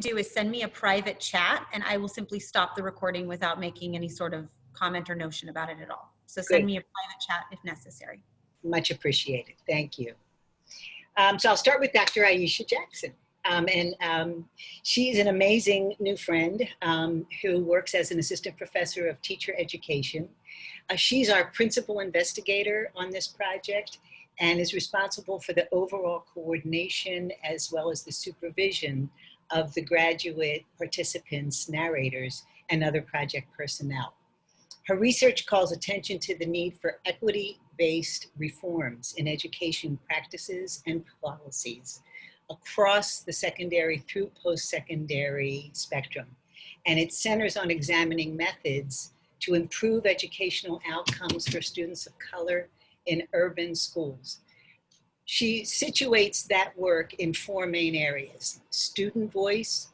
do is send me a private chat and I will simply stop the recording without making any sort of comment or notion about it at all. So send Good. me a private chat if necessary. Much appreciated. Thank you. So I'll start with Dr. Iesha Jackson. She's an amazing new friend who works as an assistant professor of teacher education. She's our principal investigator on this project and is responsible for the overall coordination as well as the supervision of the graduate participants, narrators, and other project personnel. Her research calls attention to the need for equity-based reforms in education practices and policies across the secondary through post-secondary spectrum. And it centers on examining methods to improve educational outcomes for students of color in urban schools. She situates that work in four main areas: student voice,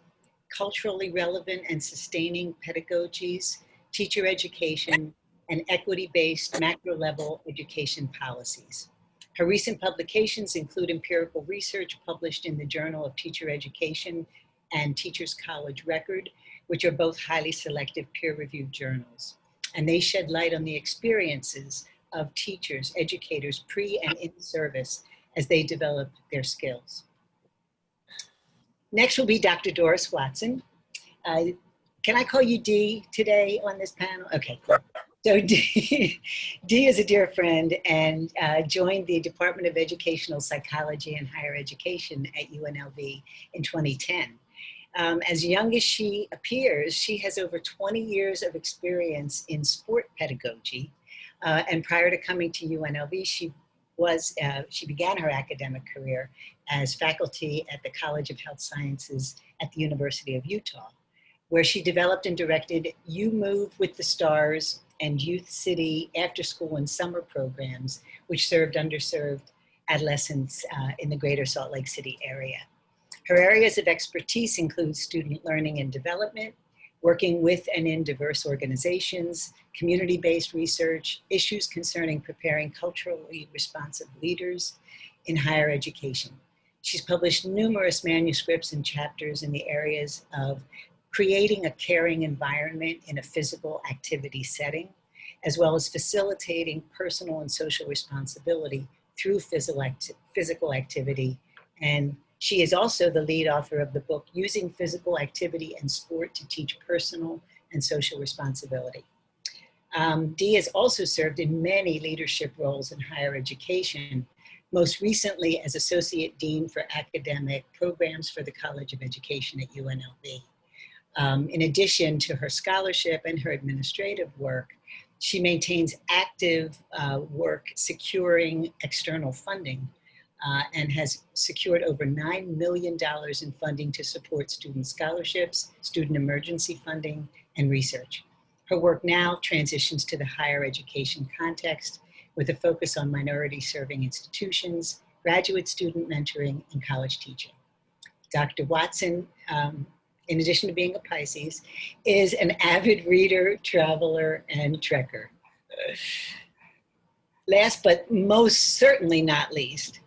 culturally relevant and sustaining pedagogies, teacher education, and equity-based macro-level education policies. Her recent publications include empirical research published in the Journal of Teacher Education and Teachers College Record, which are both highly selective peer-reviewed journals. And they shed light on the experiences of teachers, educators, pre and in service as they develop their skills. Next will be Dr. Doris Watson. Can I call you Dee today on this panel? Okay, cool. So Dee is a dear friend and joined the Department of Educational Psychology and Higher Education at UNLV in 2010. As young as she appears, she has over 20 years of experience in sport pedagogy. And prior to coming to UNLV, she began her academic career as faculty at the College of Health Sciences at the University of Utah, where she developed and directed You Move with the Stars and Youth City after school and summer programs, which served underserved adolescents in the greater Salt Lake City area. Her areas of expertise include student learning and development, working with and in diverse organizations, community-based research, issues concerning preparing culturally responsive leaders in higher education. She's published numerous manuscripts and chapters in the areas of creating a caring environment in a physical activity setting, as well as facilitating personal and social responsibility through physical activity. And she is also the lead author of the book, Using Physical Activity and Sport to Teach Personal and Social Responsibility. Dee has also served in many leadership roles in higher education, most recently as Associate Dean for Academic Programs for the College of Education at UNLV. In addition to her scholarship and her administrative work, she maintains active work securing external funding and has secured over $9 million in funding to support student scholarships, student emergency funding, and research. Her work now transitions to the higher education context with a focus on minority-serving institutions, graduate student mentoring, and college teaching. Dr. Watson, in addition to being a Pisces, is an avid reader, traveler, and trekker. Last but most certainly not least,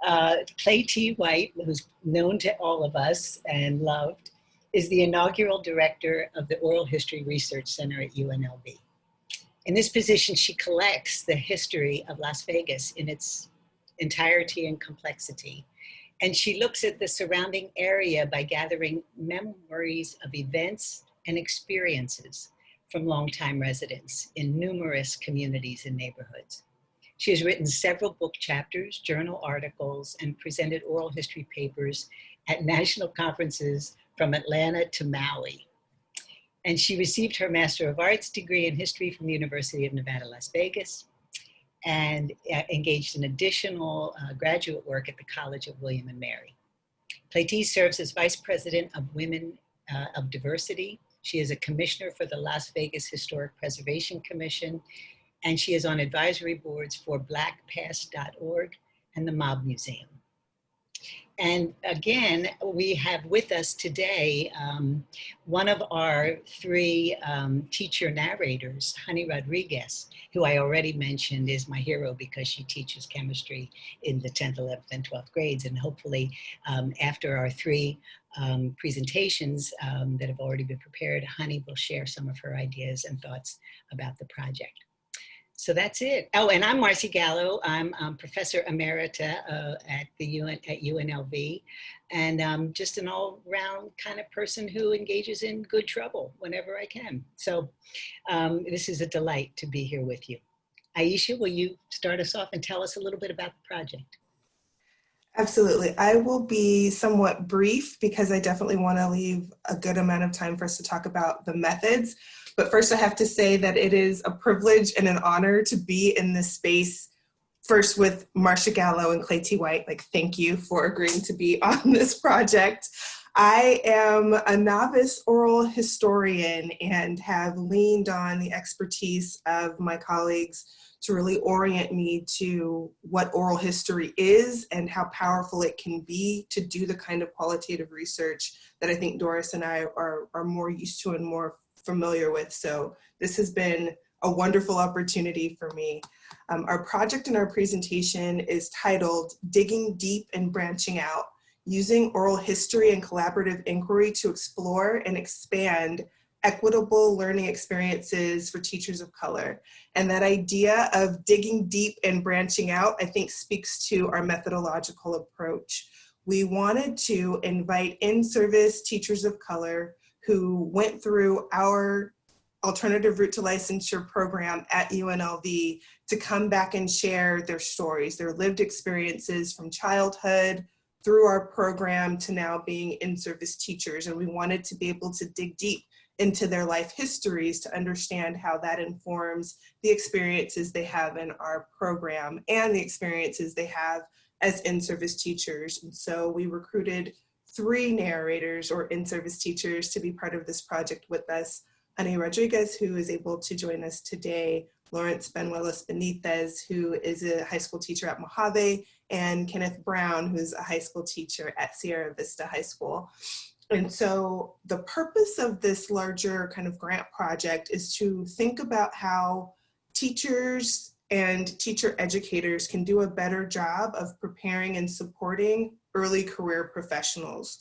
Claytee White, who's known to all of us and loved, is the inaugural director of the Oral History Research Center at UNLV. In this position, she collects the history of Las Vegas in its entirety and complexity. And she looks at the surrounding area by gathering memories of events and experiences from longtime residents in numerous communities and neighborhoods. She has written several book chapters, journal articles, and presented oral history papers at national conferences from Atlanta to Maui. And she received her Master of Arts degree in history from the University of Nevada, Las Vegas, and engaged in additional graduate work at the College of William and Mary. Claytee serves as Vice President of Women of Diversity. She is a commissioner for the Las Vegas Historic Preservation Commission, and she is on advisory boards for blackpast.org and the Mob Museum. And again, we have with us today one of our three teacher narrators, Honey Rodriguez, who I already mentioned is my hero because she teaches chemistry in the 10th, 11th, and 12th grades. And hopefully after our three presentations that have already been prepared, Honey will share some of her ideas and thoughts about the project. So that's it. Oh, and I'm Marcy Gallo. I'm Professor Emerita at UNLV, and just an all-round kind of person who engages in good trouble whenever I can. So this is a delight to be here with you. Iesha, will you start us off and tell us a little bit about the project? Absolutely. I will be somewhat brief because I definitely want to leave a good amount of time for us to talk about the methods. But first I have to say that it is a privilege and an honor to be in this space, first with Marcia Gallo and Claytee White. Like, thank you for agreeing to be on this project. I am a novice oral historian and have leaned on the expertise of my colleagues to really orient me to what oral history is and how powerful it can be to do the kind of qualitative research that I think Doris and I are more used to and more familiar with. So this has been a wonderful opportunity for me. Our project and our presentation is titled Digging Deep and Branching Out, Using Oral History and Collaborative Inquiry to Explore and Expand Equitable Learning Experiences for Teachers of Color. And that idea of digging deep and branching out, I think, speaks to our methodological approach. We wanted to invite in-service teachers of color who went through our alternative route to licensure program at UNLV to come back and share their stories, their lived experiences from childhood through our program to now being in-service teachers. And we wanted to be able to dig deep into their life histories to understand how that informs the experiences they have in our program and the experiences they have as in-service teachers. And so we recruited 3 narrators or in-service teachers to be part of this project with us. Honey Rodriguez, who is able to join us today, Lawrence Benuelos Benitez, who is a high school teacher at Mojave, and Kenneth Brown, who's a high school teacher at Sierra Vista High School. And so the purpose of this larger kind of grant project is to think about how teachers and teacher educators can do a better job of preparing and supporting early career professionals.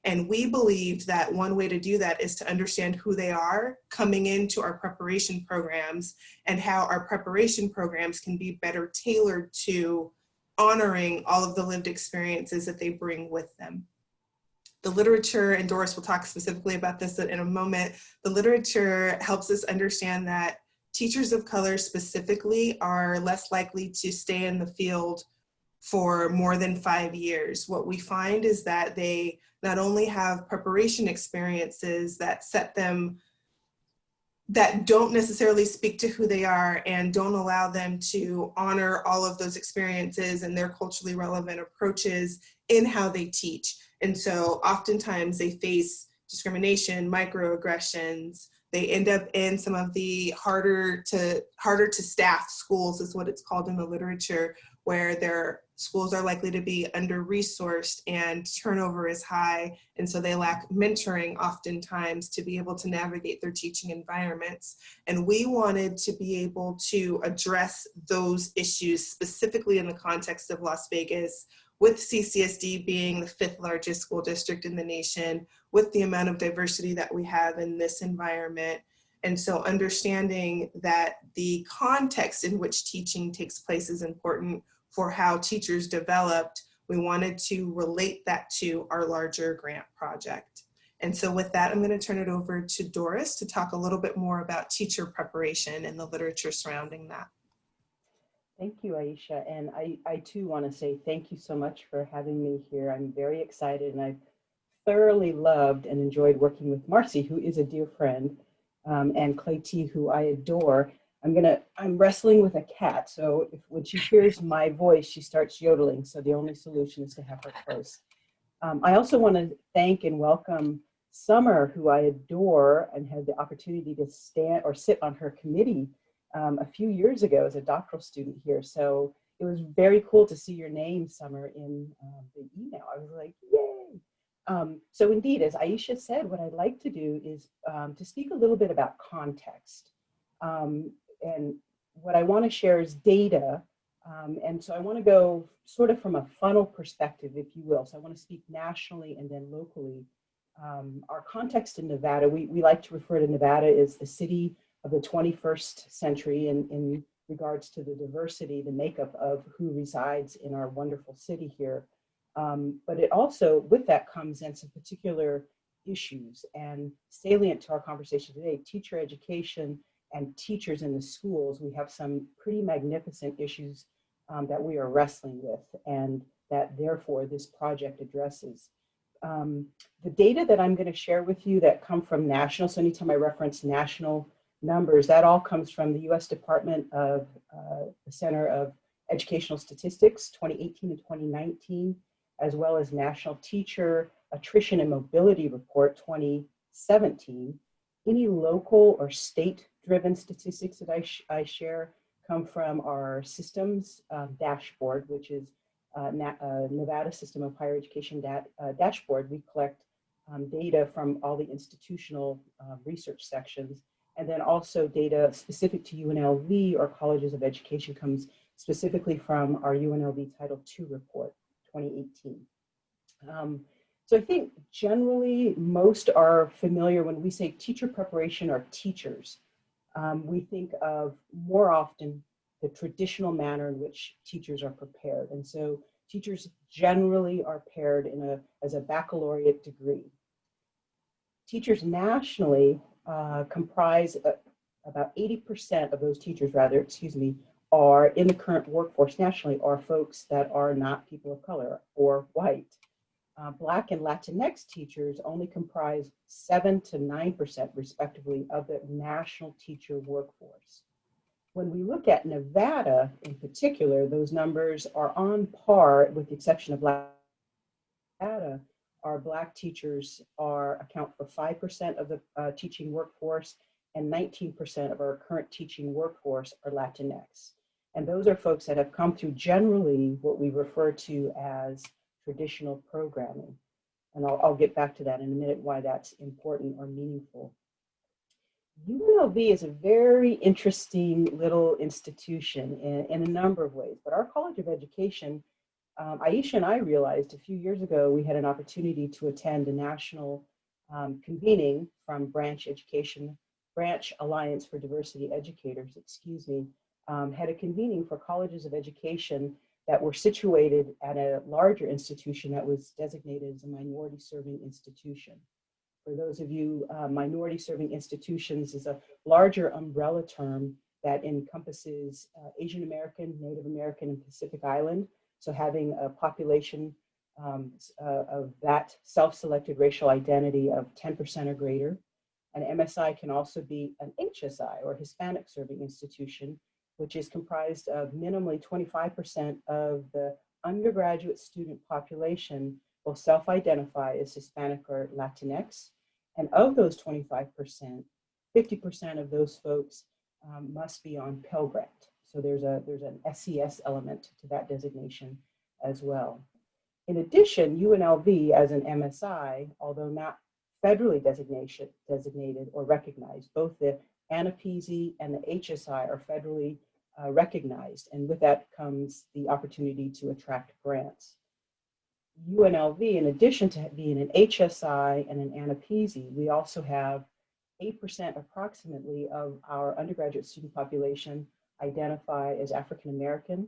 And we believed that one way to do that is to understand who they are coming into our preparation programs and how our preparation programs can be better tailored to honoring all of the lived experiences that they bring with them. The literature, and Doris will talk specifically about this in a moment, the literature helps us understand that teachers of color specifically are less likely to stay in the field for more than 5 years. What we find is that they not only have preparation experiences that set them, that don't necessarily speak to who they are and don't allow them to honor all of those experiences and their culturally relevant approaches in how they teach. And so oftentimes they face discrimination, microaggressions. They end up in some of the harder to staff schools is what it's called in the literature, where their schools are likely to be under-resourced and turnover is high. And so they lack mentoring oftentimes to be able to navigate their teaching environments. And we wanted to be able to address those issues specifically in the context of Las Vegas, with CCSD being the 5th largest school district in the nation, with the amount of diversity that we have in this environment. And so understanding that the context in which teaching takes place is important for how teachers developed, we wanted to relate that to our larger grant project. And so with that, I'm going to turn it over to Doris to talk a little bit more about teacher preparation and the literature surrounding that. Thank you, Iesha. And I too want to say thank you so much for having me here. I'm very excited, and I've thoroughly loved and enjoyed working with Marcy, who is a dear friend, and Claytee, who I adore. I'm wrestling with a cat, so when she hears my voice, she starts yodeling. So the only solution is to have her close. I also want to thank and welcome Summer, who I adore and had the opportunity to sit on her committee a few years ago as a doctoral student here. So it was very cool to see your name, Summer, in the email. I was like, yay. So indeed, as Iesha said, what I'd like to do is to speak a little bit about context. And what I want to share is data. And so I want to go sort of from a funnel perspective, if you will. So I want to speak nationally and then locally. Our context in Nevada, we like to refer to Nevada as the city of the 21st century in regards to the diversity, the makeup of who resides in our wonderful city here. But it also, with that comes in some particular issues, and salient to our conversation today, teacher education and teachers in the schools. We have some pretty magnificent issues that we are wrestling with, and that therefore this project addresses. The data that I'm going to share with you that come from national, so anytime I reference national numbers, that all comes from the US Department of the Center of Educational Statistics, 2018 and 2019, as well as National Teacher Attrition and Mobility Report, 2017. Any local or state-driven statistics that I share come from our systems dashboard, which is Nevada System of Higher Education dashboard. We collect data from all the institutional research sections, and then also data specific to UNLV or colleges of education comes specifically from our UNLV Title II report, 2018. So I think generally most are familiar when we say teacher preparation or teachers. We think of more often the traditional manner in which teachers are prepared. And so teachers generally are paired as a baccalaureate degree. Teachers nationally comprise about 80% of those teachers, are in the current workforce nationally are folks that are not people of color or white. Black and Latinx teachers only comprise 7 to 9% respectively of the national teacher workforce. When we look at Nevada in particular, those numbers are on par, with the exception of Nevada. Our Black teachers account for 5% of the teaching workforce, and 19% of our current teaching workforce are Latinx. And those are folks that have come through generally what we refer to as traditional programming. And I'll get back to that in a minute, why that's important or meaningful. UNLV is a very interesting little institution in a number of ways, but our College of Education, Iesha and I realized a few years ago, we had an opportunity to attend a national convening from Branch Alliance for Diversity Educators, had a convening for colleges of education that were situated at a larger institution that was designated as a minority serving institution. For those of you, minority serving institutions is a larger umbrella term that encompasses Asian American, Native American, and Pacific Island. So having a population of that self-selected racial identity of 10% or greater. An MSI can also be an HSI, or Hispanic serving institution, which is comprised of minimally 25% of the undergraduate student population will self-identify as Hispanic or Latinx. And of those 25%, 50% of those folks must be on Pell Grant. So there's an SES element to that designation as well. In addition, UNLV as an MSI, although not federally designated or recognized, both the ANAPESI and the HSI are federally recognized, and with that comes the opportunity to attract grants. UNLV, in addition to being an HSI and an ANAPESI, we also have 8% approximately of our undergraduate student population identify as African American,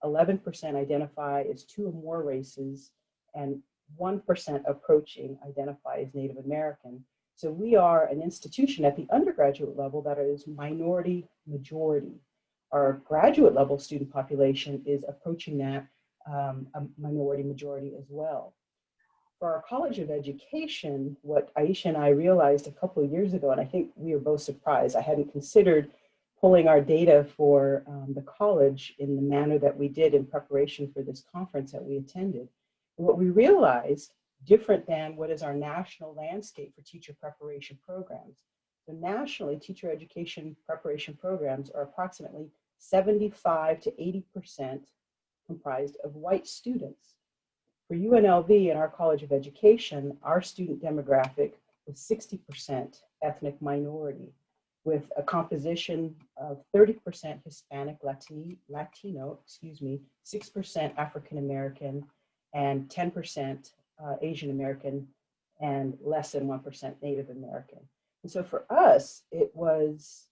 11% identify as 2 or more races, and 1% approaching identify as Native American. So we are an institution at the undergraduate level that is minority majority. Our graduate level student population is approaching that a minority majority as well. For our College of Education, what Iesha and I realized a couple of years ago, and I think we were both surprised, I hadn't considered pulling our data for the college in the manner that we did in preparation for this conference that we attended. And what we realized, different than what is our national landscape for teacher preparation programs. So nationally, teacher education preparation programs are approximately 75 to 80% comprised of white students. For UNLV and our College of Education, our student demographic was 60% ethnic minority, with a composition of 30% Hispanic Latino, 6% African American, and 10% Asian American, and less than 1% Native American. And so for us, it was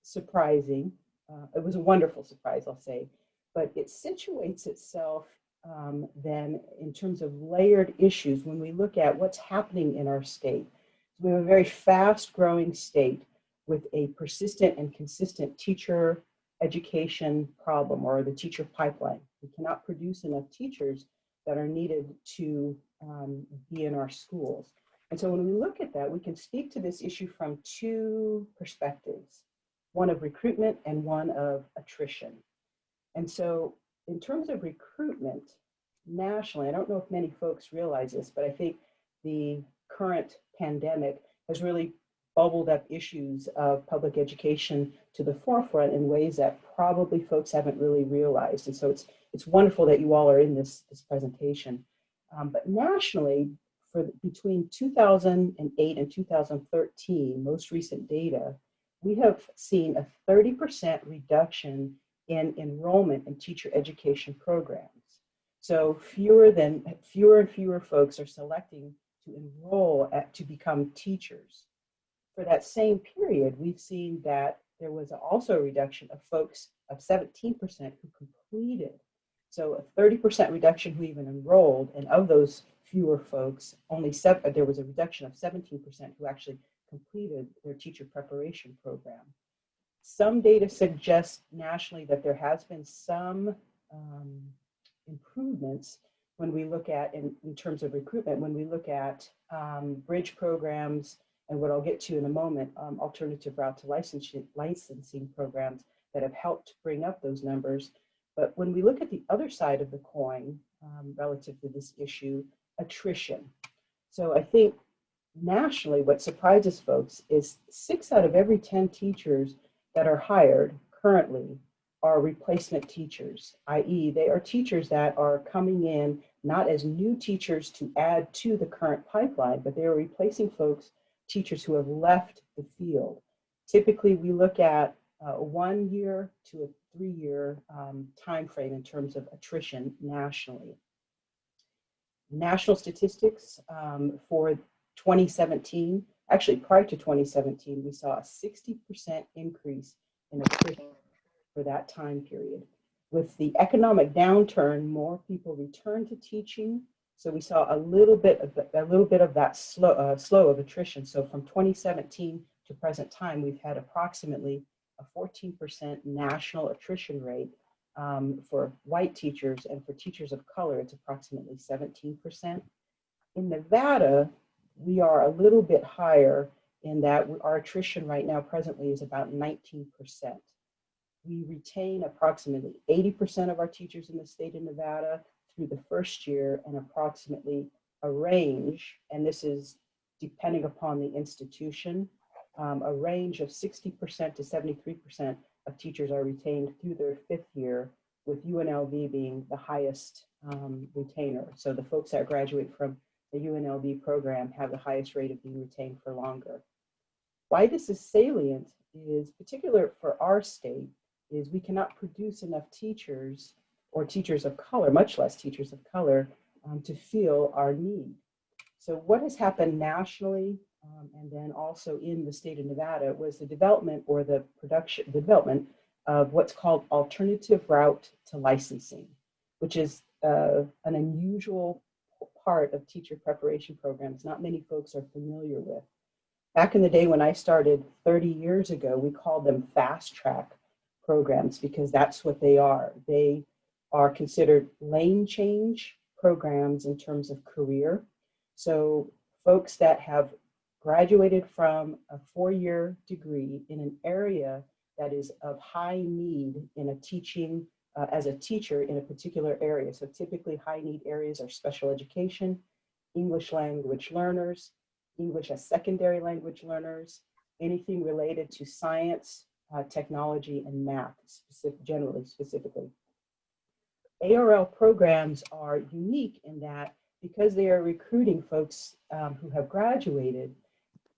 surprising. It was a wonderful surprise, I'll say, but it situates itself then in terms of layered issues when we look at what's happening in our state. We have a very fast growing state with a persistent and consistent teacher education problem, or the teacher pipeline. We cannot produce enough teachers that are needed to be in our schools. And so when we look at that, we can speak to this issue from two perspectives, one of recruitment and one of attrition. And so in terms of recruitment, nationally, I don't know if many folks realize this, but I think the current pandemic has really bubbled up issues of public education to the forefront in ways that probably folks haven't really realized. And so it's wonderful that you all are in this presentation. But nationally, for between 2008 and 2013, most recent data, we have seen a 30% reduction in enrollment in teacher education programs. So fewer and fewer folks are selecting to enroll to become teachers. For that same period, we've seen that there was also a reduction of folks of 17% who completed. So a 30% reduction who even enrolled, and of those fewer folks, there was a reduction of 17% who actually completed their teacher preparation program. Some data suggests nationally that there has been some improvements when we look at, in terms of recruitment, when we look at bridge programs, and what I'll get to in a moment, alternative route to licensing programs that have helped bring up those numbers. But when we look at the other side of the coin relative to this issue, attrition. So I think nationally, what surprises folks is 6 out of every 10 teachers that are hired currently are replacement teachers, i.e. they are teachers that are coming in not as new teachers to add to the current pipeline, but they are replacing teachers who have left the field. Typically, we look at a 1 year to a 3 year time frame in terms of attrition nationally. National statistics for 2017, actually prior to 2017, we saw a 60% increase in attrition for that time period. With the economic downturn, more people returned to teaching. So we saw a little bit of that slow of attrition. So from 2017 to present time, we've had approximately a 14% national attrition rate for white teachers, and for teachers of color, it's approximately 17%. In Nevada, we are a little bit higher in that our attrition right now presently is about 19%. We retain approximately 80% of our teachers in the state of Nevada through the first year, and approximately a range, and this is depending upon the institution, a range of 60% to 73% of teachers are retained through their 5th year, with UNLV being the highest retainer. So the folks that graduate from the UNLV program have the highest rate of being retained for longer. Why this is salient is, particular for our state, is we cannot produce enough teachers, or teachers of color, much less teachers of color, to fill our need. So what has happened nationally, and then also in the state of Nevada, was the development of what's called alternative route to licensing, which is an unusual part of teacher preparation programs not many folks are familiar with. Back in the day when I started 30 years ago, we called them fast track programs because that's what they are. They are considered lane change programs in terms of career. So folks that have graduated from a 4-year degree in an area that is of high need in a teaching, as a teacher in a particular area. So typically high need areas are special education, English language learners, English as secondary language learners, anything related to science, technology, and math, specifically. ARL programs are unique in that because they are recruiting folks who have graduated,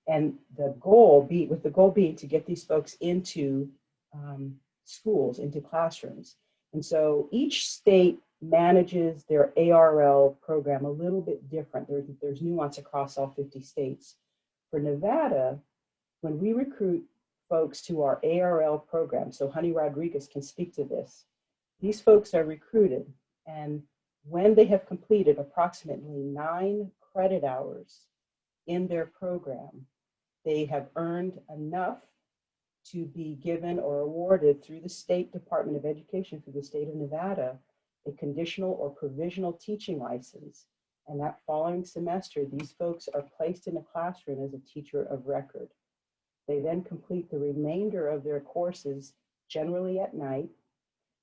and the goal being to get these folks into schools, into classrooms. And so each state manages their ARL program a little bit different. There's nuance across all 50 states. For Nevada, when we recruit folks to our ARL program, so Honey Rodriguez can speak to this, these folks are recruited, and when they have completed approximately 9 credit hours in their program, they have earned enough to be given or awarded through the State Department of Education for the state of Nevada a conditional or provisional teaching license. And that following semester, these folks are placed in a classroom as a teacher of record. They then complete the remainder of their courses, generally at night,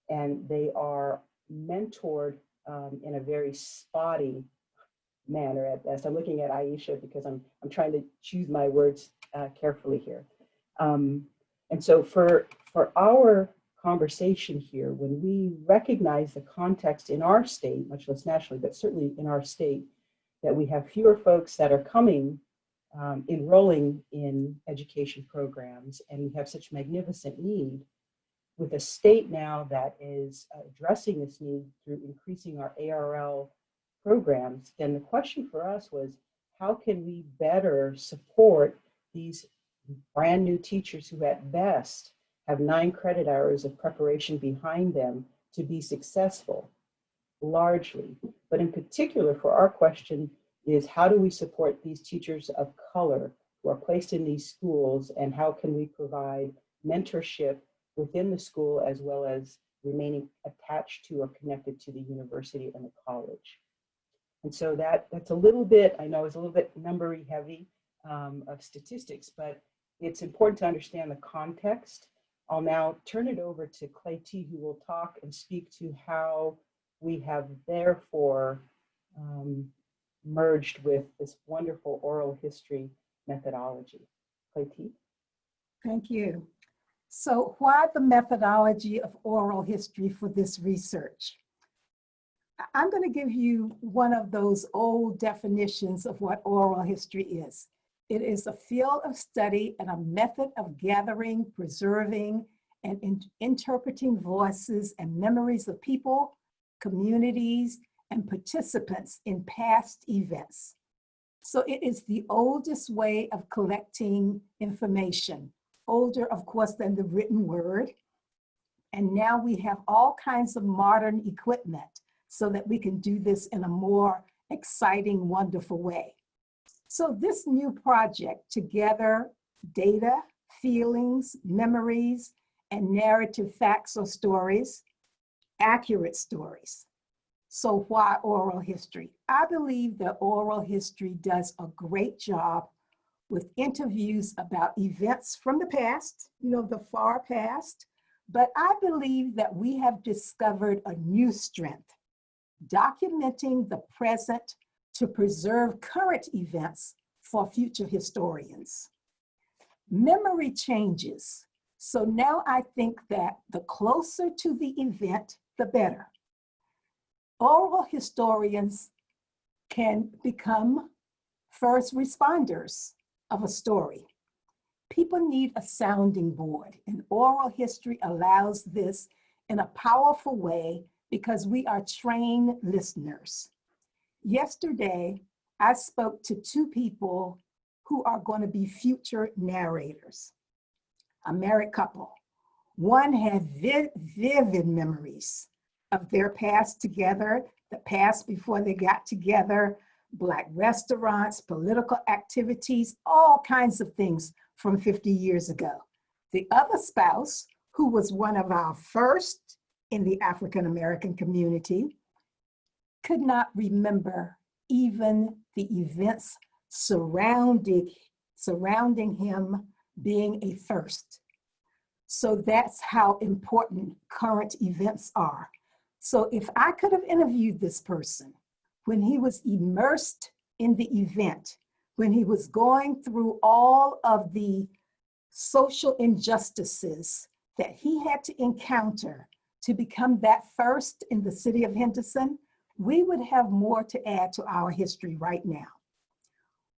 and they are mentored in a very spotty manner at best. I'm looking at Iesha because I'm trying to choose my words carefully here. And so for our conversation here, when we recognize the context in our state, much less nationally, but certainly in our state, that we have fewer folks that are coming, enrolling in education programs, and we have such magnificent need, with a state now that is addressing this need through increasing our ARL programs, then the question for us was, how can we better support these brand new teachers who at best have 9 credit hours of preparation behind them to be successful, largely. But in particular, for our question is, how do we support these teachers of color who are placed in these schools, and how can we provide mentorship within the school as well as remaining attached to or connected to the university and the college? And so that's a little bit, I know it's a little bit numbery heavy of statistics, but it's important to understand the context. I'll now turn it over to Claytee, who will talk and speak to how we have therefore merged with this wonderful oral history methodology. Claytee? Thank you. So why the methodology of oral history for this research? I'm going to give you one of those old definitions of what oral history is. It is a field of study and a method of gathering, preserving, and interpreting voices and memories of people, communities, and participants in past events. So it is the oldest way of collecting information, older, of course, than the written word. And now we have all kinds of modern equipment so that we can do this in a more exciting, wonderful way. So this new project to gather data, feelings, memories, and narrative facts or stories, accurate stories. So why oral history? I believe that oral history does a great job with interviews about events from the past, the far past, but I believe that we have discovered a new strength, documenting the present to preserve current events for future historians. Memory changes. So now I think that the closer to the event, the better. Oral historians can become first responders of a story. People need a sounding board, and oral history allows this in a powerful way because we are trained listeners. Yesterday, I spoke to 2 people who are going to be future narrators. A married couple. One had vivid memories of their past together, the past before they got together, Black restaurants, political activities, all kinds of things from 50 years ago. The other spouse, who was one of our first in the African American community, could not remember even the events surrounding him being a first. So that's how important current events are. So if I could have interviewed this person when he was immersed in the event, when he was going through all of the social injustices that he had to encounter to become that first in the city of Henderson, we would have more to add to our history right now.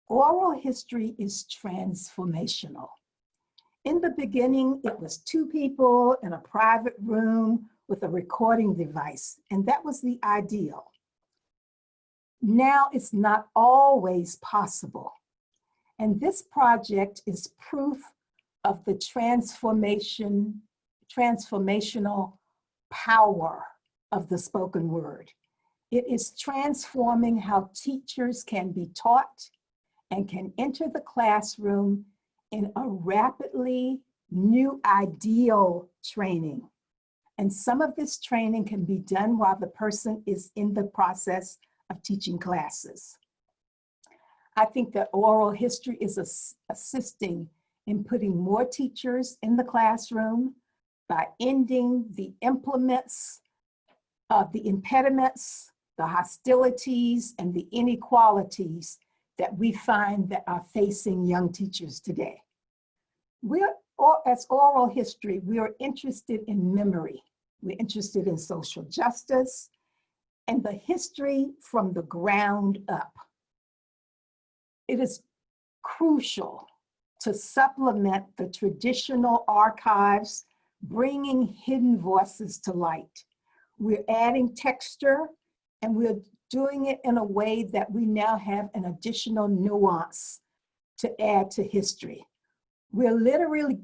Oral history is transformational. In the beginning, it was two people in a private room with a recording device, and that was the ideal. Now it's not always possible. And this project is proof of the transformational power of the spoken word. It is transforming how teachers can be taught and can enter the classroom in a rapidly new ideal training. And some of this training can be done while the person is in the process of teaching classes. I think that oral history is assisting in putting more teachers in the classroom by ending the impediments, the hostilities, and the inequalities that we find that are facing young teachers today. As oral history, we are interested in memory. We're interested in social justice and the history from the ground up. It is crucial to supplement the traditional archives, bringing hidden voices to light. We're adding texture, and we're doing it in a way that we now have an additional nuance to add to history. We're literally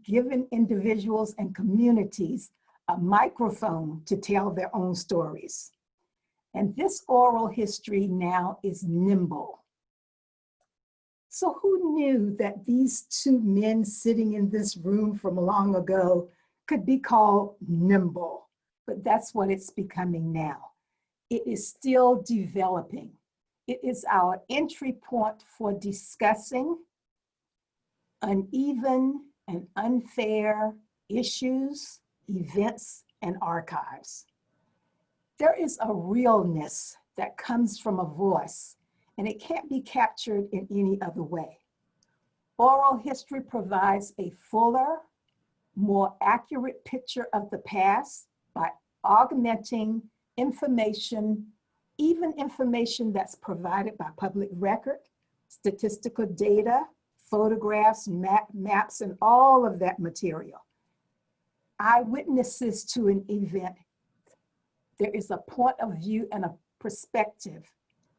giving individuals and communities a microphone to tell their own stories. And this oral history now is nimble. So who knew that these two men sitting in this room from long ago could be called nimble? But that's what it's becoming now. It is still developing. It is our entry point for discussing uneven and unfair issues, events, and archives. There is a realness that comes from a voice, and it can't be captured in any other way. Oral history provides a fuller, more accurate picture of the past by augmenting information, even information that's provided by public record, statistical data, photographs, maps, and all of that material. Eyewitnesses to an event. There is a point of view and a perspective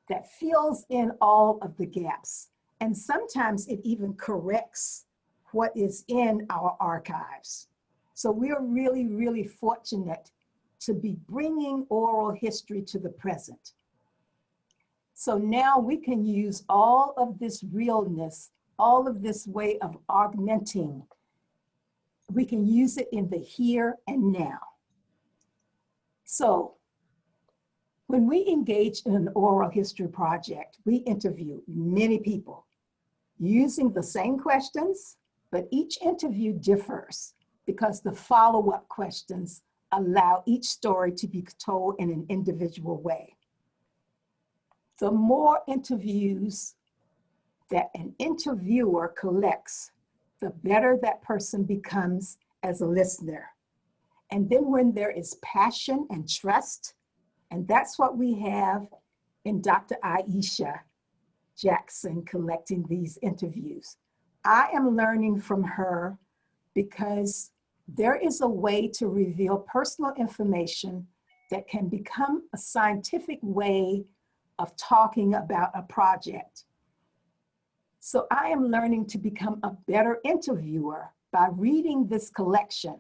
that fills in all of the gaps. And sometimes it even corrects what is in our archives. So we are really, really fortunate to be bringing oral history to the present. So now we can use all of this realness, all of this way of augmenting. We can use it in the here and now. So when we engage in an oral history project, we interview many people using the same questions, but each interview differs because the follow-up questions allow each story to be told in an individual way. The more interviews that an interviewer collects, the better that person becomes as a listener. And then when there is passion and trust, and that's what we have in Dr. Iesha Jackson collecting these interviews. I am learning from her because there is a way to reveal personal information that can become a scientific way of talking about a project. So I am learning to become a better interviewer by reading this collection,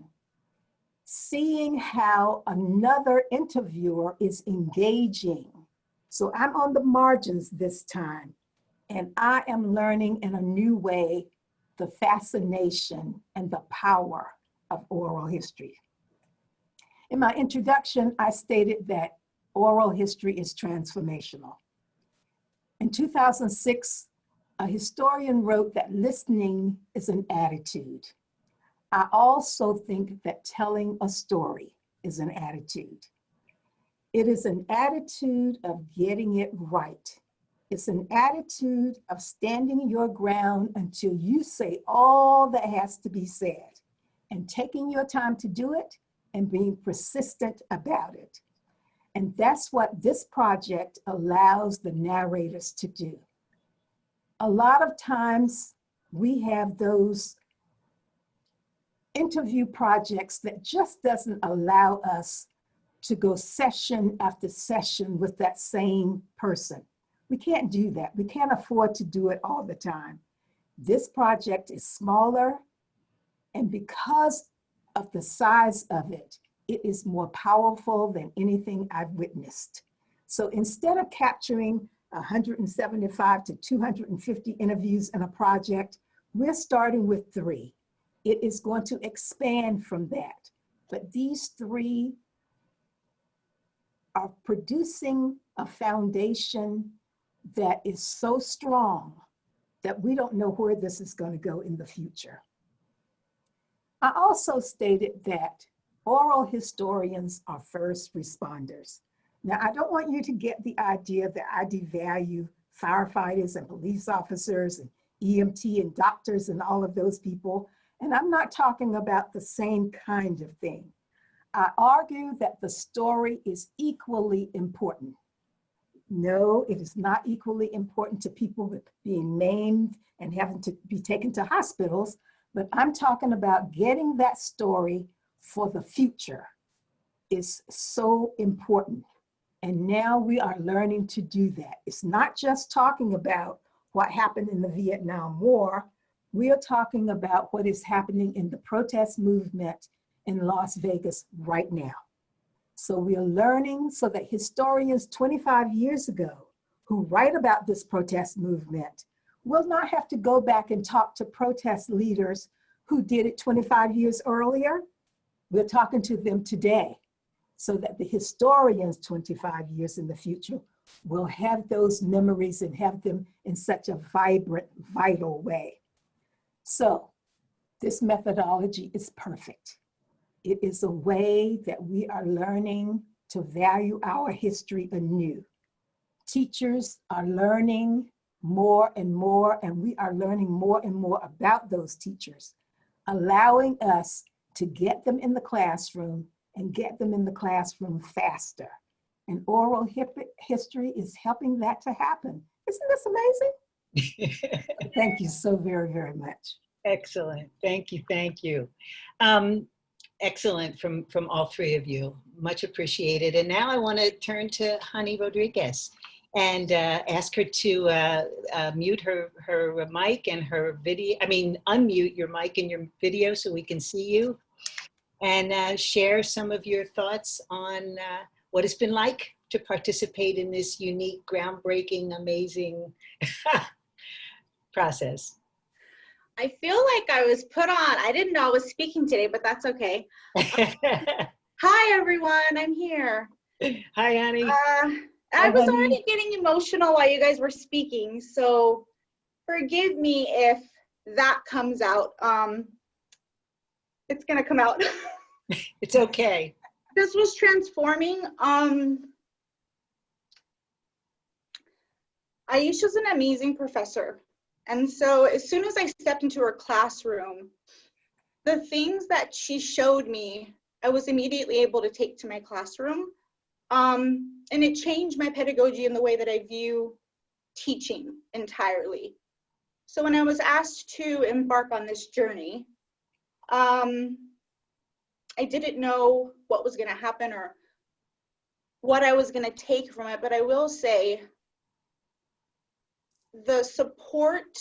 seeing how another interviewer is engaging. So I'm on the margins this time, and I am learning in a new way the fascination and the power of oral history. In my introduction, I stated that oral history is transformational. In 2006, a historian wrote that listening is an attitude. I also think that telling a story is an attitude. It is an attitude of getting it right. It's an attitude of standing your ground until you say all that has to be said, and taking your time to do it and being persistent about it. And that's what this project allows the narrators to do. A lot of times we have those interview projects that just doesn't allow us to go session after session with that same person. We can't do that. We can't afford to do it all the time. This project is smaller, and because of the size of it, it is more powerful than anything I've witnessed. So instead of capturing 175 to 250 interviews in a project, we're starting with 3. It is going to expand from that. But these 3 are producing a foundation that is so strong that we don't know where this is going to go in the future. I also stated that oral historians are first responders. Now, I don't want you to get the idea that I devalue firefighters and police officers and EMT and doctors and all of those people. And I'm not talking about the same kind of thing. I argue that the story is equally important. No, it is not equally important to people with being maimed and having to be taken to hospitals, but I'm talking about getting that story for the future is so important. And now we are learning to do that. It's not just talking about what happened in the Vietnam War. We are talking about what is happening in the protest movement in Las Vegas right now. So we are learning so that historians 25 years ago who write about this protest movement will not have to go back and talk to protest leaders who did it 25 years earlier. We're talking to them today so that the historians 25 years in the future will have those memories and have them in such a vibrant, vital way. So this methodology is perfect. It is a way that we are learning to value our history anew. Teachers are learning more and more, and we are learning more and more about those teachers, allowing us to get them in the classroom and get them in the classroom faster. And oral history is helping that to happen. Isn't this amazing? Thank you so very, very much. Excellent. Thank you. Thank you. Excellent from all 3 of you. Much appreciated. And now I want to turn to Honey Rodriguez and ask her to mute her mic and her video. Unmute your mic and your video so we can see you, and share some of your thoughts on what it's been like to participate in this unique, groundbreaking, amazing process. I feel like I was put on. I didn't know I was speaking today, but that's okay. Hi, everyone. I'm here. Hi, Annie. I was already getting emotional while you guys were speaking, so forgive me if that comes out. It's going to come out. It's okay. This was transforming. Iesha's an amazing professor. And so as soon as I stepped into her classroom, the things that she showed me, I was immediately able to take to my classroom. And it changed my pedagogy in the way that I view teaching entirely. So when I was asked to embark on this journey, I didn't know what was going to happen or what I was going to take from it, but I will say the support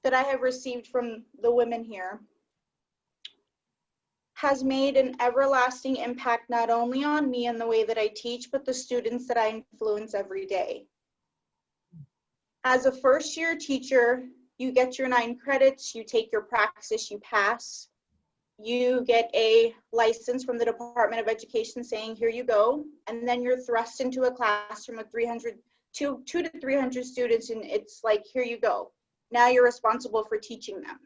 that I have received from the women here has made an everlasting impact not only on me and the way that I teach, but the students that I influence every day. As a first-year teacher, you get your 9 credits, you take your praxis, you pass. You get a license from the Department of Education saying, here you go, and then you're thrust into a classroom of 2 to 300 students, and it's like, here you go. Now you're responsible for teaching them.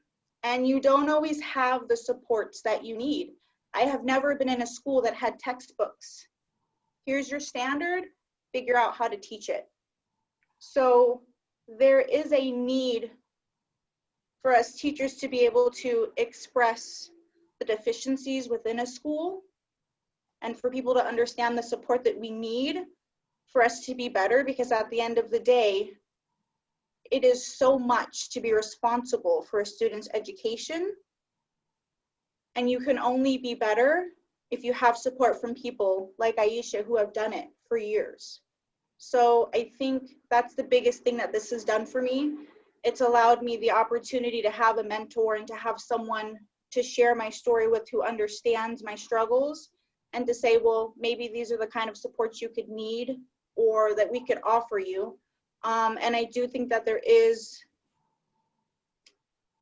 And you don't always have the supports that you need. I have never been in a school that had textbooks. Here's your standard, figure out how to teach it. So there is a need for us teachers to be able to express the deficiencies within a school and for people to understand the support that we need for us to be better, because at the end of the day, it is so much to be responsible for a student's education. And you can only be better if you have support from people like Iesha who have done it for years. So I think that's the biggest thing that this has done for me. It's allowed me the opportunity to have a mentor and to have someone to share my story with who understands my struggles and to say, well, maybe these are the kind of supports you could need or that we could offer you. And I do think that there is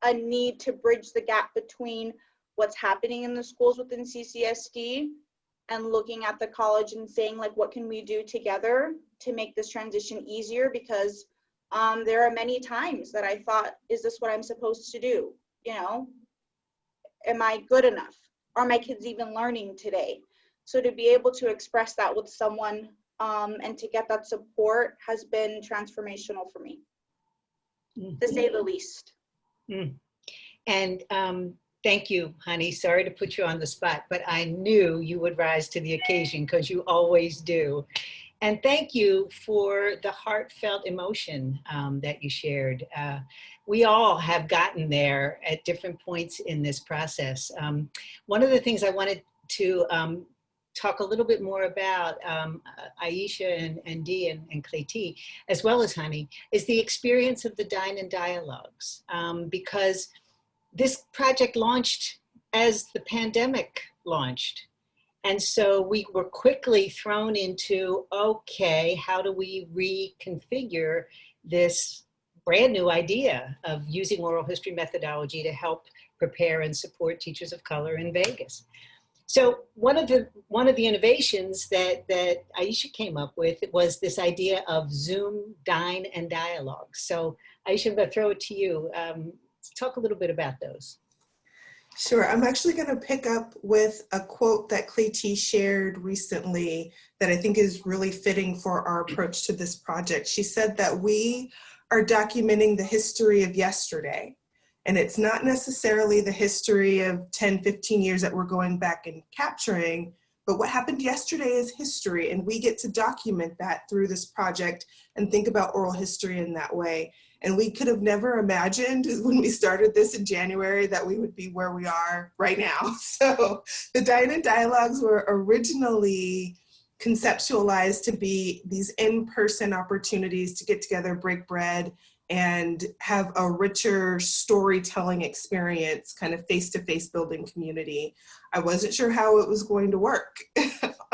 a need to bridge the gap between what's happening in the schools within CCSD and looking at the college and saying, like, what can we do together to make this transition easier? Because there are many times that I thought, is this what I'm supposed to do? You know, am I good enough? Are my kids even learning today? So to be able to express that with someone and to get that support has been transformational for me, to say the least. And thank you, honey. Sorry to put you on the spot, but I knew you would rise to the occasion because you always do. And thank you for the heartfelt emotion that you shared. We all have gotten there at different points in this process. One of the things I wanted to talk a little bit more about, Iesha and Dee and Claytee, as well as Honey, is the experience of the Dine and Dialogues. Because this project launched as the pandemic launched. And so we were quickly thrown into, okay, how do we reconfigure this brand new idea of using oral history methodology to help prepare and support teachers of color in Vegas? So one of the innovations that Iesha came up with was this idea of Zoom Dine and Dialogue. So Iesha, I'm going to throw it to you. Talk a little bit about those. Sure. I'm actually going to pick up with a quote that Claytee shared recently that I think is really fitting for our approach to this project. She said that we are documenting the history of yesterday. And it's not necessarily the history of 10, 15 years that we're going back and capturing, but what happened yesterday is history, and we get to document that through this project and think about oral history in that way. And we could have never imagined when we started this in January that we would be where we are right now. So the Dine and Dialogues were originally conceptualized to be these in-person opportunities to get together, break bread, and have a richer storytelling experience, kind of face-to-face building community. I wasn't sure how it was going to work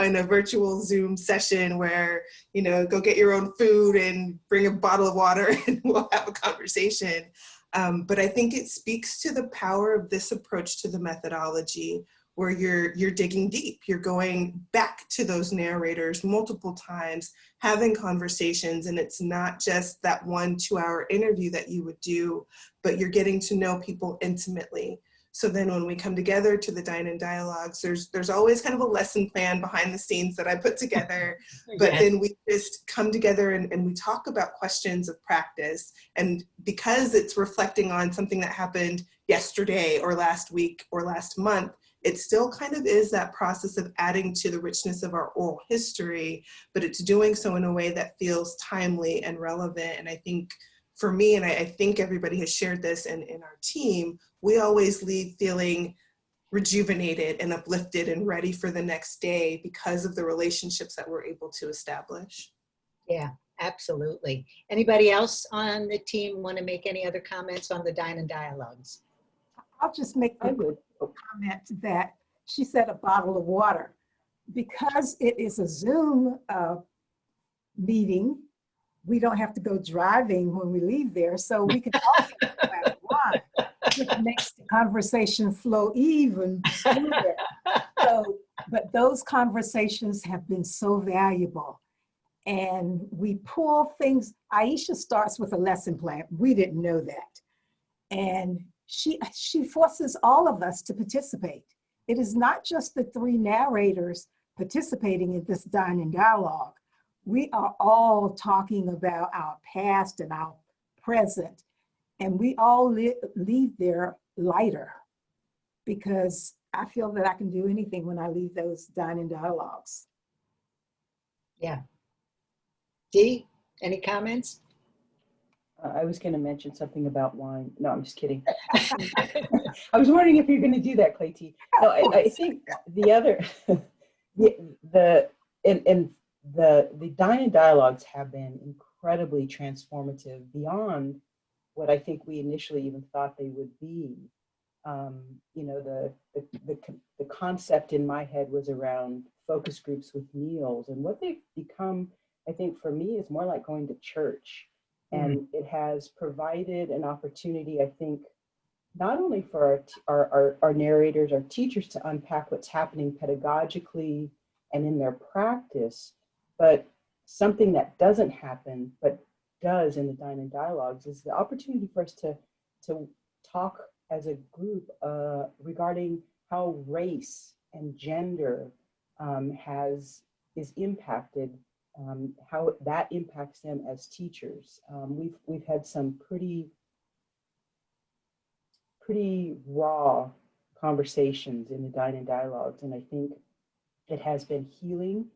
in a virtual Zoom session where, you know, go get your own food and bring a bottle of water and we'll have a conversation. But I think it speaks to the power of this approach to the methodology, where you're digging deep, you're going back to those narrators multiple times, having conversations, and it's not just that 1-2 hour interview that you would do, but you're getting to know people intimately. So then when we come together to the Dine and Dialogues, there's always kind of a lesson plan behind the scenes that I put together, but then we just come together and we talk about questions of practice. And because it's reflecting on something that happened yesterday or last week or last month, it still kind of is that process of adding to the richness of our oral history, but it's doing so in a way that feels timely and relevant. And I think for me, and I think everybody has shared this in our team, we always leave feeling rejuvenated and uplifted and ready for the next day because of the relationships that we're able to establish. Yeah, absolutely. Anybody else on the team want to make any other comments on the Dine and Dialogues? I'll just make a comment that she said a bottle of water. Because it is a Zoom meeting, we don't have to go driving when we leave there, so we can also have wine, which makes the conversation flow even smoother. So, but those conversations have been so valuable. And we pull things, Iesha starts with a lesson plan. We didn't know that. And she forces all of us to participate. It is not just the 3 narrators participating in this Dine and Dialogue. We are all talking about our past and our present, and we all leave there lighter because I feel that I can do anything when I leave those dining dialogues. Yeah. Dee, any comments? I was going to mention something about wine. No, I'm just kidding. I was wondering if you're going to do that, Claytee. No, I think the other, the dine-in dialogues have been incredibly transformative beyond what I think we initially even thought they would be. You know, the concept in my head was around focus groups with meals, and what they've become, I think for me, is more like going to church. And it has provided an opportunity, I think, not only for our narrators, our teachers to unpack what's happening pedagogically and in their practice, but something that doesn't happen, but does in the dine-in dialogues, is the opportunity for us to talk as a group regarding how race and gender is impacted, how that impacts them as teachers. We've had some pretty raw conversations in the dine-in dialogues, and I think it has been healing,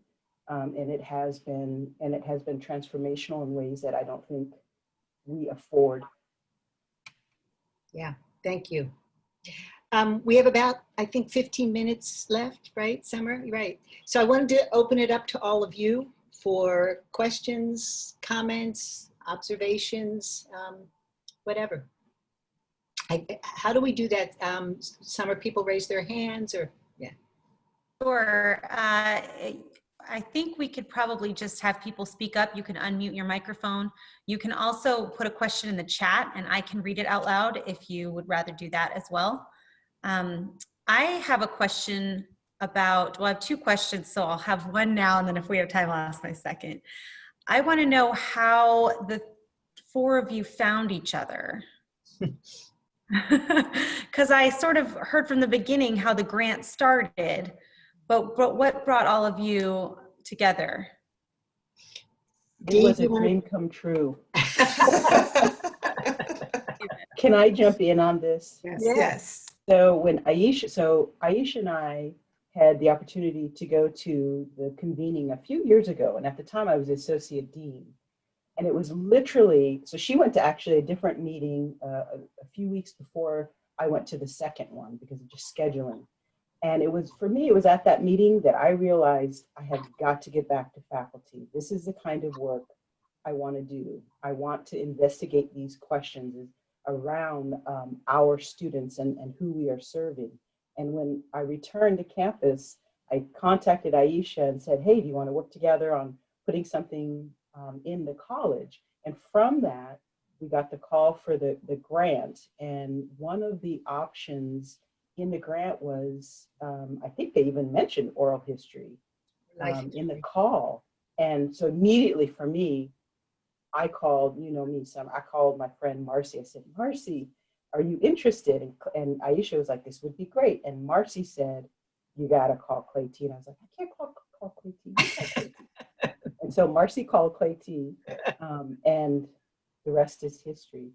and it has been transformational in ways that I don't think we afford. Yeah, thank you. We have about, I think, 15 minutes left, right, Summer? Right. So I wanted to open it up to all of you for questions, comments, observations, whatever. How do we do that? Summer, people raise their hands, or, yeah. Sure. I think we could probably just have people speak up. You can unmute your microphone. You can also put a question in the chat and I can read it out loud if you would rather do that as well. I have a question about, well, I have two questions, so I'll have one now, and then if we have time, I'll ask my second. I want to know how the four of you found each other. Because I sort of heard from the beginning how the grant started, but what brought all of you together? It was a dream come true. Can I jump in on this? Yes. So when Iesha and I had the opportunity to go to the convening a few years ago, and at the time I was associate dean, and it was literally, so she went to actually a different meeting a few weeks before I went to the second one because of just scheduling. And it was, for me, it was at that meeting that I realized I have got to get back to faculty. This is the kind of work I want to do. I want to investigate these questions around our students and who we are serving. And when I returned to campus, I contacted Iesha and said, hey, do you want to work together on putting something in the college? And from that, we got the call for the grant. And one of the options in the grant was, I think they even mentioned oral history in the call. And so immediately for me, I called, you know me, Summer, I called my friend Marcy. I said, Marcy, are you interested? And Iesha was like, this would be great. And Marcy said, you got to call Claytee. And I was like, I can't call Claytee. And so Marcy called Claytee, and the rest is history.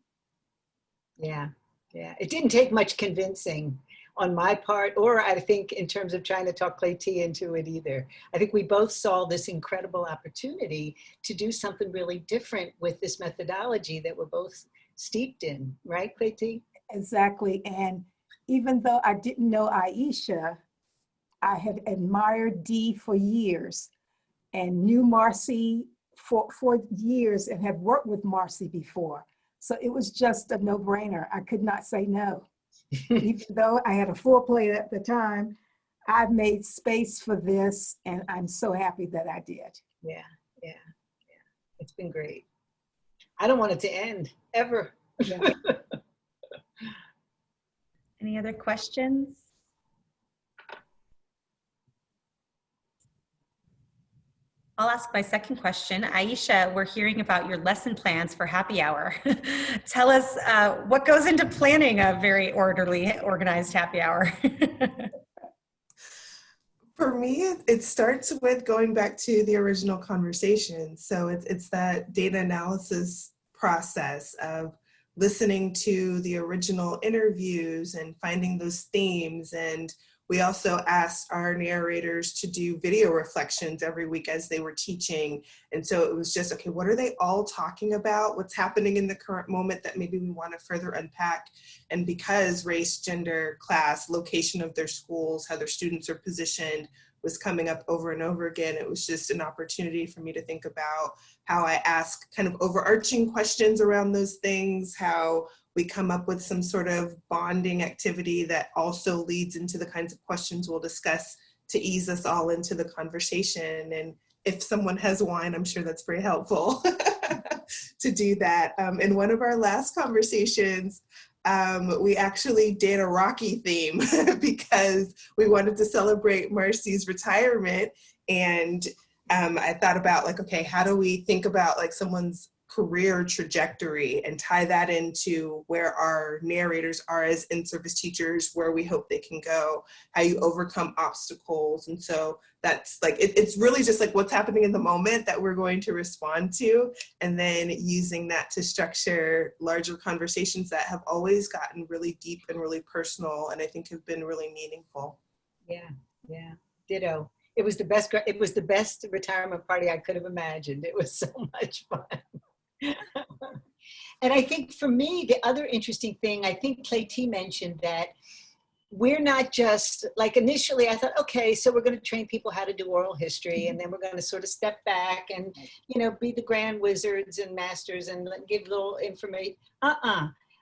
Yeah, yeah. It didn't take much convincing on my part, or I think in terms of trying to talk Claytee into it either. I think we both saw this incredible opportunity to do something really different with this methodology that we're both steeped in, right, Claytee? Exactly. And even though I didn't know Iesha, I had admired Dee for years and knew Marcy for years and had worked with Marcy before. So it was just a no-brainer. I could not say no. Even though I had a full plate at the time, I've made space for this, and I'm so happy that I did. Yeah, yeah, yeah. It's been great. I don't want it to end, ever. Yeah. Any other questions? I'll ask my second question. Iesha, we're hearing about your lesson plans for happy hour. Tell us what goes into planning a very orderly, organized happy hour. For me, it starts with going back to the original conversation. So it's that data analysis process of listening to the original interviews and finding those themes and We also asked our narrators to do video reflections every week as they were teaching. And so it was just, okay, what are they all talking about? What's happening in the current moment that maybe we want to further unpack? And because race, gender, class, location of their schools, how their students are positioned was coming up over and over again, it was just an opportunity for me to think about how I ask kind of overarching questions around those things, how we come up with some sort of bonding activity that also leads into the kinds of questions we'll discuss to ease us all into the conversation. And if someone has wine, I'm sure that's very helpful to do that. In one of our last conversations, we actually did a Rocky theme because we wanted to celebrate Marcy's retirement. And I thought about like, okay, how do we think about like someone's career trajectory and tie that into where our narrators are as in-service teachers, where we hope they can go, how you overcome obstacles. And so that's like, it's really just like what's happening in the moment that we're going to respond to, and then using that to structure larger conversations that have always gotten really deep and really personal, and I think have been really meaningful. Yeah, yeah, ditto. It was the best retirement party I could have imagined. It was so much fun. And I think for me, the other interesting thing, I think Claytee mentioned that we're not just, like initially I thought, okay, so we're going to train people how to do oral history, and then we're going to sort of step back and, you know, be the grand wizards and masters and give little information.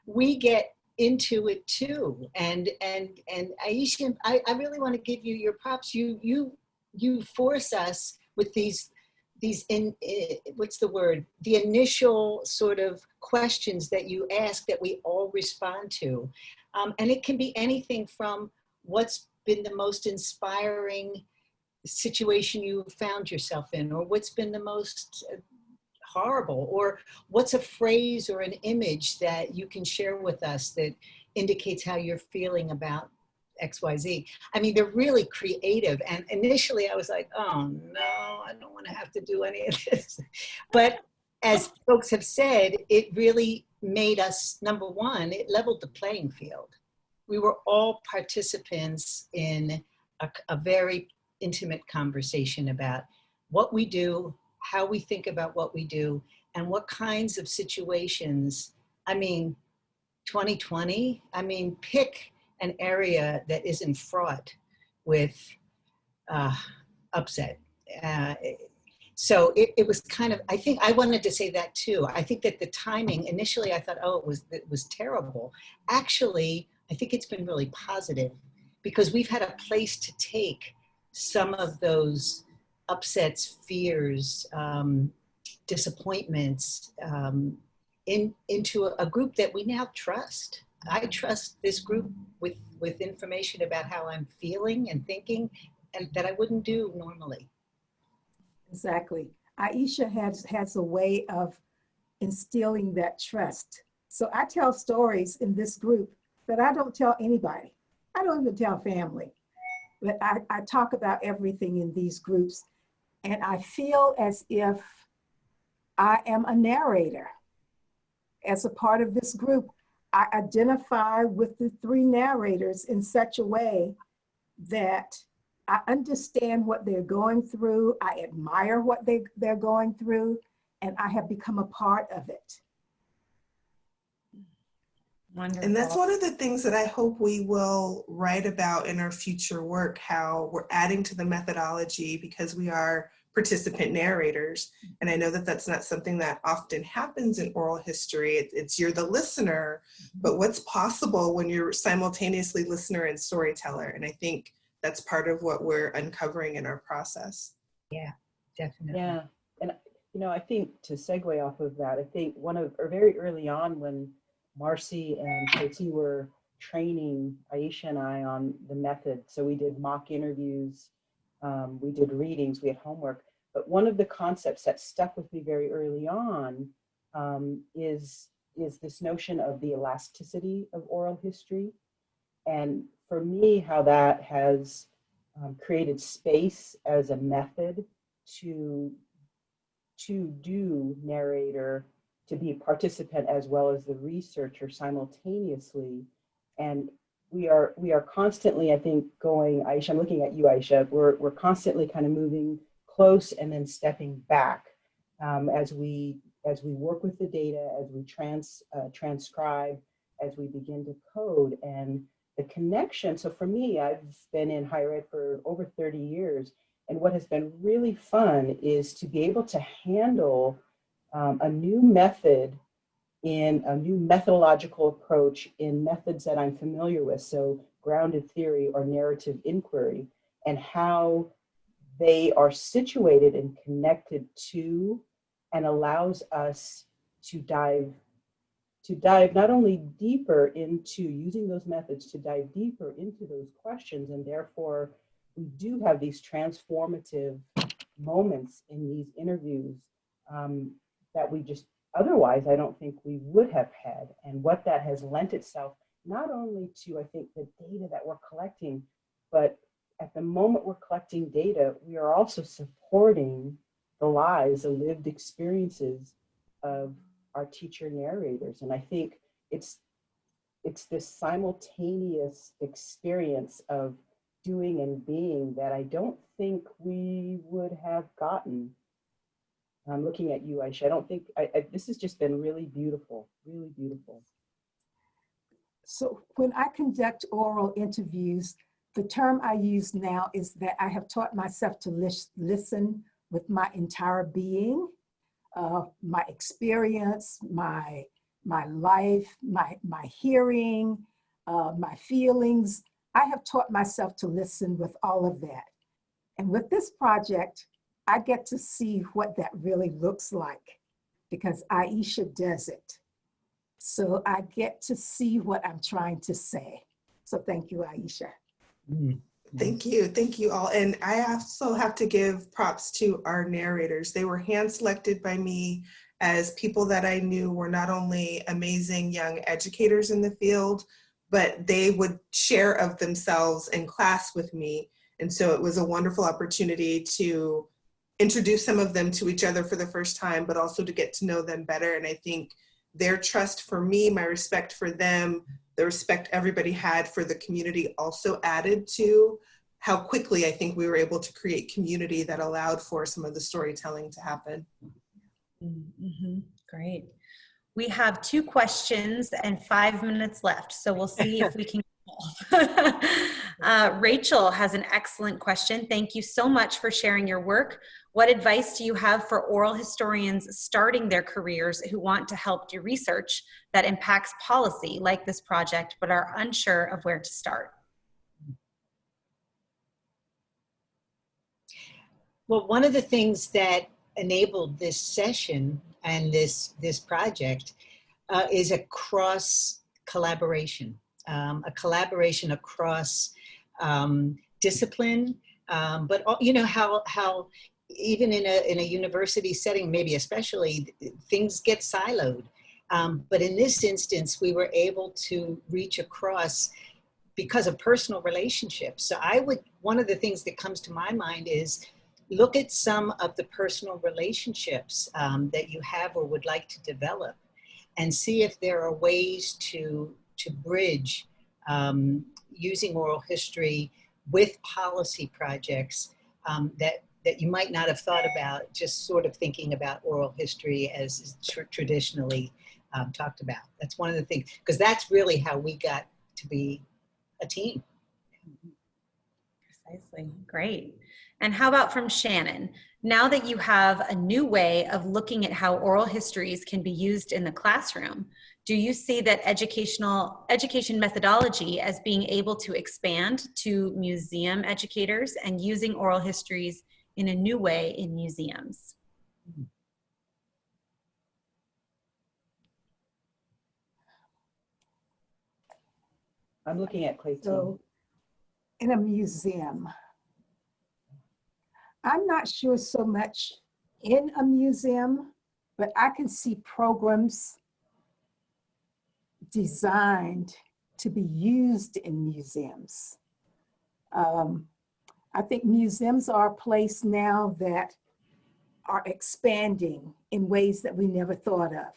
We get into it too. And Iesha, I really want to give you your props. You force us with these what's the word? The initial sort of questions that you ask that we all respond to. And it can be anything from what's been the most inspiring situation you found yourself in, or what's been the most horrible, or what's a phrase or an image that you can share with us that indicates how you're feeling about XYZ. I mean, they're really creative. And initially I was like, oh no, I don't want to have to do any of this. But as folks have said, it really made us, number one, it leveled the playing field. We were all participants in a very intimate conversation about what we do, how we think about what we do, and what kinds of situations. I mean, 2020, I mean, pick an area that isn't fraught with upset. So it was kind of, I think I wanted to say that too. I think that the timing, initially I thought, oh, it was terrible. Actually, I think it's been really positive because we've had a place to take some of those upsets, fears, disappointments into a group that we now trust. I trust this group with information about how I'm feeling and thinking, and that I wouldn't do normally. Exactly. Iesha has a way of instilling that trust. So I tell stories in this group that I don't tell anybody. I don't even tell family. But I talk about everything in these groups, and I feel as if I am a narrator. As a part of this group, I identify with the three narrators in such a way that I understand what they're going through, I admire what they're going through, and I have become a part of it. Wonderful. And that's one of the things that I hope we will write about in our future work, how we're adding to the methodology because we are participant narrators. And I know that that's not something that often happens in oral history. It's you're the listener, but what's possible when you're simultaneously listener and storyteller? And I think that's part of what we're uncovering in our process. Yeah, definitely. Yeah, and you know, I think to segue off of that, I think very early on when Marcy and Claytee were training Iesha and I on the method, so we did mock interviews, we did readings, we had homework, but one of the concepts that stuck with me very early on is this notion of the elasticity of oral history. And for me, how that has created space as a method to do narrator, to be a participant as well as the researcher simultaneously, and we are constantly, I think, going, Iesha, I'm looking at you, Iesha, we're constantly kind of moving close and then stepping back as we work with the data, as we transcribe, as we begin to code. And the connection, so for me, I've been in higher ed for over 30 years, and what has been really fun is to be able to handle a new method in a new methodological approach in methods that I'm familiar with, so grounded theory or narrative inquiry, and how they are situated and connected to and allows us to dive not only deeper into using those methods to dive deeper into those questions, and therefore we do have these transformative moments in these interviews that we just otherwise I don't think we would have had. And what that has lent itself not only to, I think, the data that we're collecting, but at the moment we're collecting data, we are also supporting the lives, the lived experiences of our teacher narrators. And I think it's this simultaneous experience of doing and being that I don't think we would have gotten. I'm looking at you, Iesha. I don't think, this has just been really beautiful, really beautiful. So when I conduct oral interviews, the term I use now is that I have taught myself to listen with my entire being, my experience, my life, my hearing, my feelings. I have taught myself to listen with all of that. And with this project, I get to see what that really looks like because Iesha does it. So I get to see what I'm trying to say. So thank you, Iesha. Thank you all. And I also have to give props to our narrators. They were hand-selected by me as people that I knew were not only amazing young educators in the field, but they would share of themselves in class with me. And so it was a wonderful opportunity to introduce some of them to each other for the first time, but also to get to know them better. And I think their trust for me, my respect for them, the respect everybody had for the community also added to how quickly I think we were able to create community that allowed for some of the storytelling to happen. Great. We have 2 questions and 5 minutes left, so we'll see if we can. Rachel has an excellent question. Thank you so much for sharing your work. What advice do you have for oral historians starting their careers who want to help do research that impacts policy like this project, but are unsure of where to start? Well, one of the things that enabled this session and this project is a cross collaboration, a collaboration across discipline, but you know how even in a university setting, maybe especially, things get siloed. But in this instance, we were able to reach across because of personal relationships. So one of the things that comes to my mind is look at some of the personal relationships that you have or would like to develop and see if there are ways to bridge using oral history with policy projects that you might not have thought about, just sort of thinking about oral history as traditionally talked about. That's one of the things, because that's really how we got to be a team. Precisely. Great. And how about from Shannon? Now that you have a new way of looking at how oral histories can be used in the classroom, do you see that education methodology as being able to expand to museum educators and using oral histories in a new way in museums? I'm looking at Claytee. So in a museum, I'm not sure so much in a museum, but I can see programs designed to be used in museums. I think museums are a place now that are expanding in ways that we never thought of.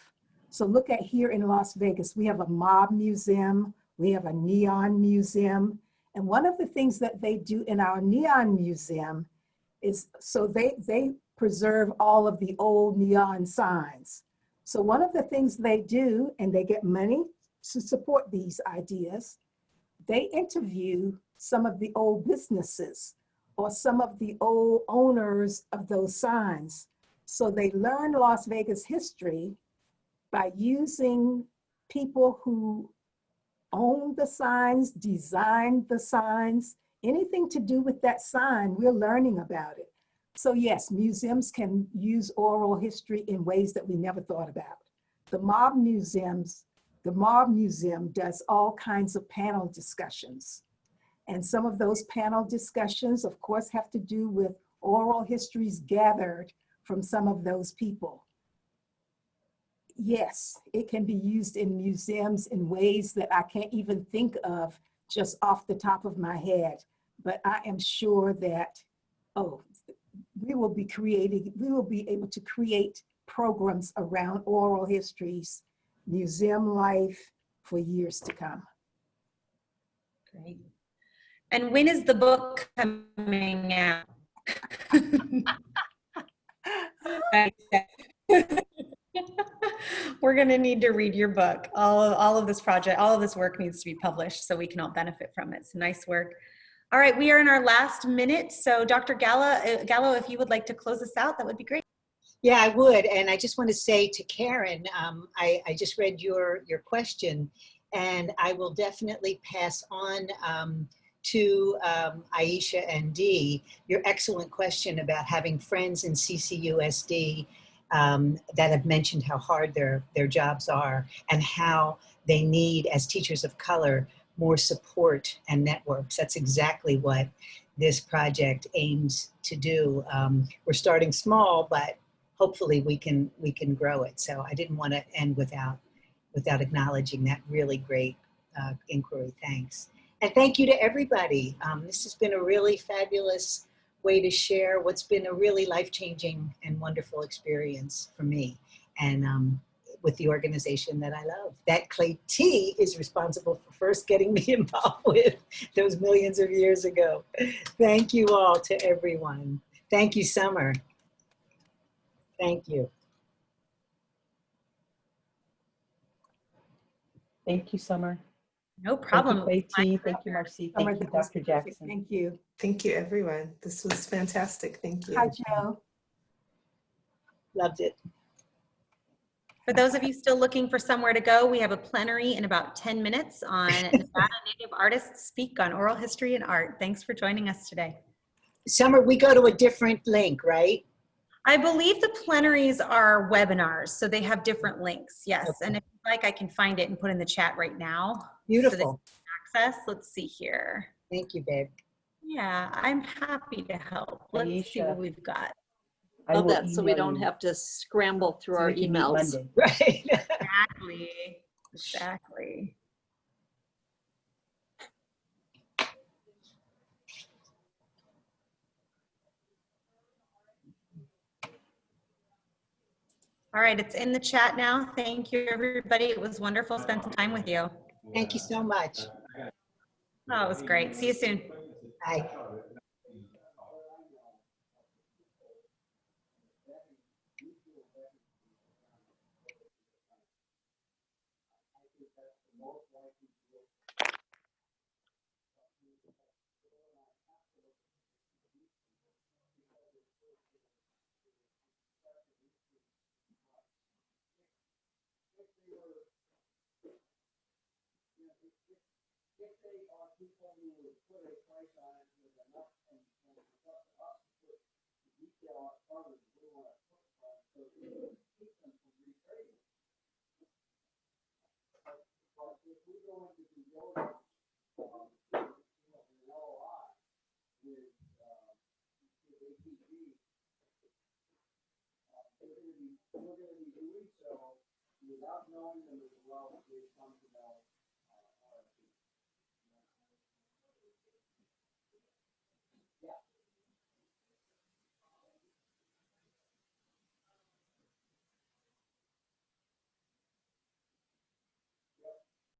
So look at here in Las Vegas, we have a mob museum, We have a neon museum. And one of the things that they do in our neon museum is, so they preserve all of the old neon signs. So one of the things they do, and they get money to support these ideas, they interview some of the old businesses or some of the old owners of those signs. So they learn Las Vegas history by using people who own the signs, designed the signs, anything to do with that sign, we're learning about it. So yes, museums can use oral history in ways that we never thought about. The Mob Museum does all kinds of panel discussions. And some of those panel discussions, of course, have to do with oral histories gathered from some of those people. Yes, it can be used in museums in ways that I can't even think of just off the top of my head. But I am sure that, we will be able to create programs around oral histories, museum life for years to come. Great. And when is the book coming out? We're going to need to read your book. All of this project, all of this work needs to be published so we can all benefit from it. It's nice work. All right, we are in our last minute. So Dr. Gallo, if you would like to close us out, that would be great. Yeah, I would. And I just want to say to Karen, I just read your question, and I will definitely pass on to Iesha and Dee your excellent question about having friends in CCUSD that have mentioned how hard their jobs are and how they need, as teachers of color, more support and networks. That's exactly what this project aims to do. We're starting small, but hopefully we can grow it. So I didn't want to end without acknowledging that really great inquiry. Thanks. And thank you to everybody. This has been a really fabulous way to share what's been a really life-changing and wonderful experience for me, and with the organization that I love, that Claytee is responsible for first getting me involved with those millions of years ago. Thank you all, to everyone. Thank you, Summer. Thank you. Thank you, Summer. No problem. Thank you, Claytee. Thank you, Marcy. Thank you, Dr. Jackson. Thank you. Thank you, everyone. This was fantastic. Thank you. Hi, Joe. Loved it. For those of you still looking for somewhere to go, we have a plenary in about 10 minutes on Nevada Native Artists Speak on Oral History and Art. Thanks for joining us today. Summer, we go to a different link, right? I believe the plenaries are webinars, so they have different links, yes. Okay. And if you'd like, I can find it and put in the chat right now. Beautiful. So access. Let's see here. Thank you, babe. Yeah, I'm happy to help. Let's see what we've got. Love that, so we don't have to scramble through our emails. Right. Exactly. Exactly. All right, it's in the chat now. Thank you, everybody. It was wonderful to spend some time with you. Thank you so much. Oh, it was great. See you soon. Bye.